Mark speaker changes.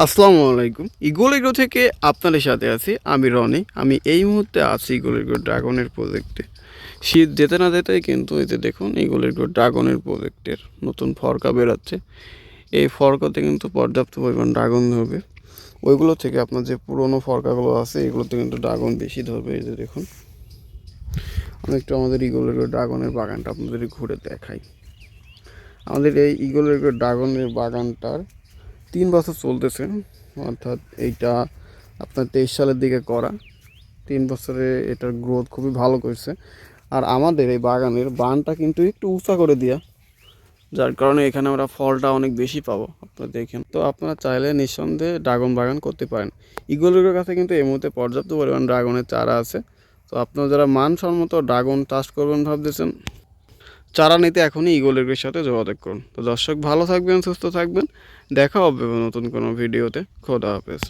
Speaker 1: আসসালামু আলাইকুম। Eagle agro থেকে আপনাদের সাথে আছি আমি রনি। আমি এই মুহূর্তে আছি ইগল এগ্রো ড্রাগনের প্রজেক্টে। শীত যেতে না যেতেই কিন্তু এই যে দেখুন ইগল এগ্রো ড্রাগনের প্রজেক্টের নতুন ফরকা বেরাচ্ছে। এই ফরকাতে কিন্তু পর্যাপ্ত পরিমাণ ড্রাগন ধরবে। ওইগুলো থেকে আপনার যে পুরনো ফরকাগুলো আছে এগুলোতে কিন্তু ড্রাগন বেশি ধরবে। এই যে দেখুন, আমি একটু আমাদের ইগল এগ্রো ড্রাগনের বাগানটা আপনাদের ঘুরে দেখাই। আমাদের এই ইগল এগ্রো ড্রাগনের বাগানটার 3 বছর চলতেছে, অর্থাৎ এইটা আপনার 23 সালের দিকে করা। 3 বছরে এটার গ্রোথ খুবই ভালো করছে। আর আমাদের এই বাগানের বানটা কিন্তু একটু উঁচা করে দেওয়া, যার কারণে এখানে আমরা ফলটা অনেক বেশি পাবো। আপনারা দেখেন তো, আপনারা চাইলে নিঃসন্দেহে ড্রাগন বাগান করতে পারেন। ইগলের কাছে কিন্তু এই মুহূর্তে পর্যাপ্ত পরিমাণ ড্রাগনের চারা আছে। তো আপনারা যারা মানসম্মত ড্রাগন চাষ করবেন ভাবতেছেন, চারা নিতে এখনই ইগল এগ্রির সাথে যোগাযোগ করুন। তো দর্শক, ভালো থাকবেন, সুস্থ থাকবেন। দেখা হবে নতুন কোনো ভিডিওতে। খোদা হাফেজ।